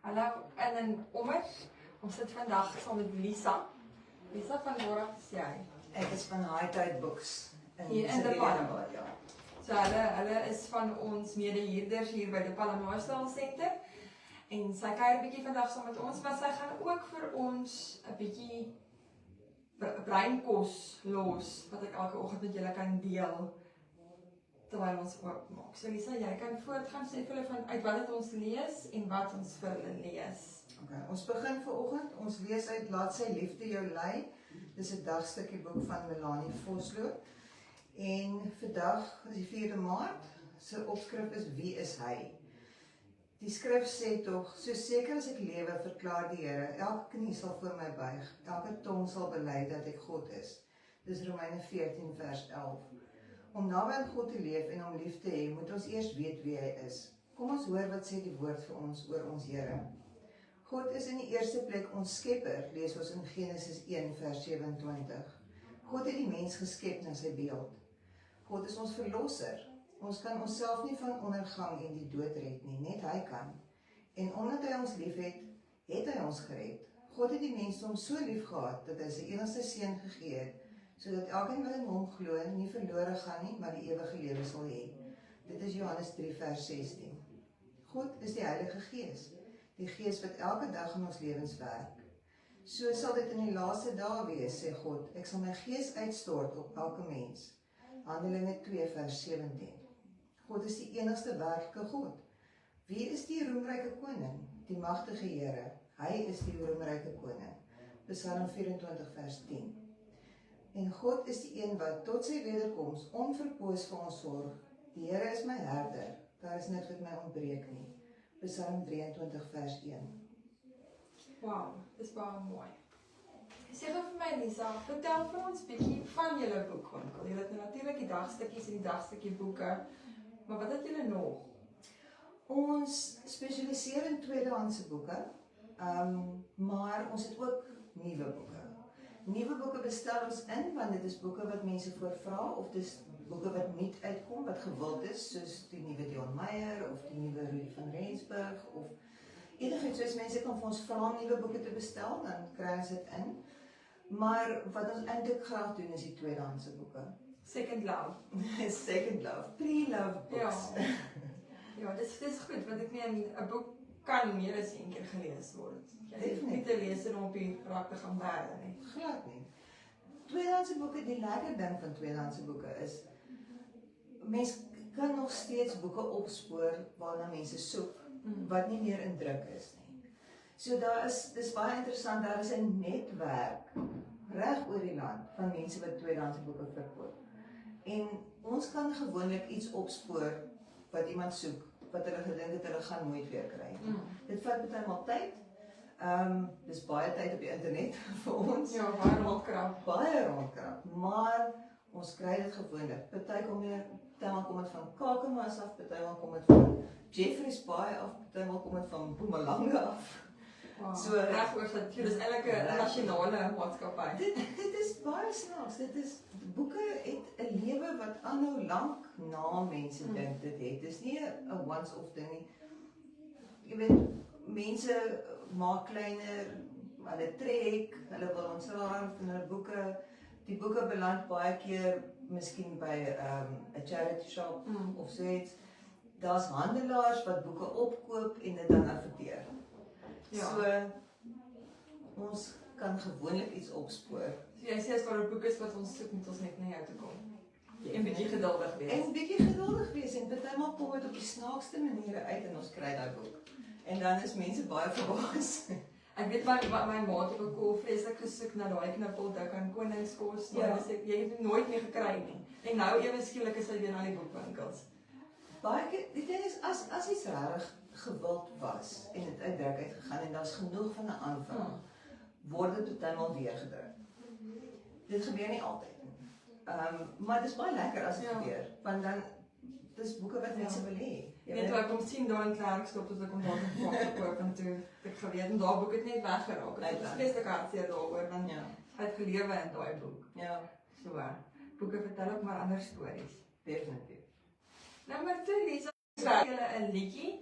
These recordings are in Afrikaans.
Hallo, en dan ons sit vandag saam met Lisa. Lisa, van waar af is jy? Ek is van High Tide Books Hier in De Palma. Ja. So hulle is van ons medehuurders hier by De Palma Lifestyle Center. En sy kuier 'n bietjie vandag saam met ons, maar sy gaan ook vir ons 'n bietjie breinkos los wat ek elke oggend met julle kan deel terwyl ons oopmaak. So Lisa, jy kan voortgaan sê vir hulle van uit wat het ons lees en wat ons vir hulle lees. Okay, ons begin vanoggend. Ons lees uit Laat sy liefde jou lei. Dis 'n dagstukkie boek van Melanie Vosloo. En vandag is die 4de Maart. Sy opskrif is Wie is hy? Die skrif sê tog, so seker as ek lewe, verklaar die Here, elke knie sal voor my buig, elke tong sal bely dat ek God is. Dis Romeine 14 vers 11. Om naby aan God te leef en hom lief te hê, moet ons eers weet wie hy is. Kom ons hoor wat sê die woord vir ons oor ons Here. God is in die eerste plek ons skepper, lees ons in Genesis 1 vers 27. God het die mens geskep na sy beeld. God is ons verlosser. Ons kan onsself nie van ondergang en die dood red nie, net hy kan. En omdat hy ons lief het, het hy ons gered. God het die mensdom so lief gehad, dat hy sy enigste seun gegee het, sodat elkeen wat in hom glo, nie verlore gaan nie, maar die ewige lewe sal hê. Dit is Johannes 3 vers 16. God is die Heilige Gees, die Gees wat elke dag in ons lewens werk. So sal dit in die laaste dae wees, sê God, ek sal my Gees uitstort op elke mens. Handelinge 2 vers 17. God is die enigste werklike God. Wie is die roemryke koning? Die magtige Here. Hy is die roemryke koning. Psalm 24 vers 10. En God is die een wat tot sy wederkoms onverpoos vir ons sorg. Die Here is my herder. Daar is niks wat my ontbreek nie. Psalm 23 vers 1. Wow, dis baie mooi. Sê gou vir my Lisa, vertel vir ons bietjie van julle boekwinkel. Julle het natuurlik die dagstukkies en die dagstukkie boeke, maar wat het julle nog? Ons spesialiseer in tweedehandse boeke, maar ons het ook nuwe boeke. Nuwe boeke bestel ons in, want dit is boeke wat mense voorvra, of dis boeke wat nuut uitkom, wat gewild is, soos die nuwe Dion Meyer, of die nuwe Rudy van Rensburg, of enigiets, soos mense kan vir ons vra om nuwe boeke te bestel, dan kry ons dit in. Maar wat ons eintlik graag doen, is die tweedehandse boeke. Second Love. Second Love, pre-love books. Ja, dis goed, want ek meen, 'n boek kan meer as een keer gelees word. Jy hoef nie te lees en op die rak te gaan bære nie. Glad nie. Tweedehandse boeke, die lekker ding van tweedehandse boeke is, mens kan nog steeds boeke opspoor waarna mense soek, wat nie meer in druk is nie. So dis baie interessant, daar is 'n netwerk reg oor die land van mense wat tweedehandse boeke verkoop. En ons kan gewoonlik iets opspoor wat iemand soek, wat hulle gedink het hulle gaan nooit weer kry. Dit vat baie maal tyd. Dis baie tyd op die internet vir ons. Ja, baie rondkrap. Baie rondkrap, maar ons kry dit gewoonlik. Partymal kom dit van Kakamas af, partymal kom dit van Jeffreys Bay af, partymal kom dit van Mpumalanga af. Wow. So reg oor dat dit is eintlik 'n nasionale maatskappy. Dit is baie snaaks. Boeke het 'n lewe wat aanhou lank na mense dink dit het. Dis nie 'n once-off ding nie. Jy weet, mense maak kleiner, hulle trek, hulle wil ons raar van hulle boeke. Die boeke beland baie keer miskien by 'n charity shop of so iets. Daar's handelaars wat boeke opkoop en dit dan adverteer. Ja. So ons kan gewoonlik iets opspoor. So jy sê as daar 'n boek is wat ons soek, moet ons net na jou toe kom. En bietjie geduldig wees. En bietjie geduldig wees en partymal kom dit op die snaakste maniere uit en ons kry daai boek. En dan is mense baie verbaas. Ek weet my maat op 'n koel vreeslik gesoek na daai knippeldik aan koningskos, maar jy het dit nooit meer gekry nie. En nou ewe skielik is hy weer na die boekwinkels. Baie keer, die ding is, as iets regtig gewild was en dit uit druk uitgegaan en daar's genoeg van 'n aanvraag, word dit partymal weer gedruk. Dit gebeur nie altyd nie. Maar dit is baie lekker as dit gebeur, want dan dis boeke wat mense wil hê. Net toe ek kom sien daar in Klerksdorp, toe ek om daar te koop en toe ek geweet en daar boek het net weggeraak. Dit is vreeslik hartseer daaroor, want hy het gelewe in daai boek. Ja. So, boeke vertel ook maar ander stories. Definitief. Nou maar toe, Lisa, skryf julle 'n liedjie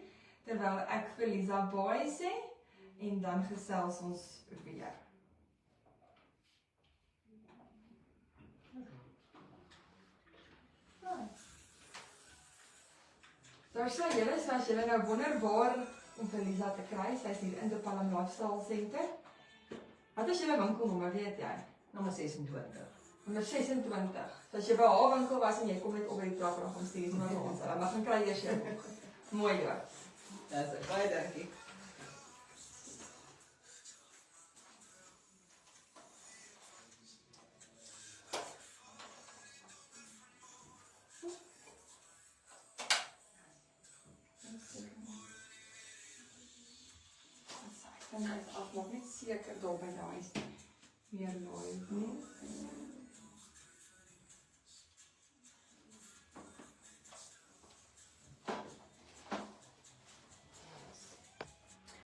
terwyl ek vir Lisa baie sê en dan gesels ons weer. Daar sê julle, as julle nou wonder waar om vir Lisa te kry, sy is hier in die Palm Lifestyle Center. Wat is julle winkelnommer, weet jy? Nommer 26. Nommer 26. So as jy by haar winkel was en jy kom net op by die trap en kom stuur maar vir ons. Hulle mag gaan kry eers jou. Mooi hoor. Dis baie dankie. En hy is af, maar net seker daar by daai is meer laai nie.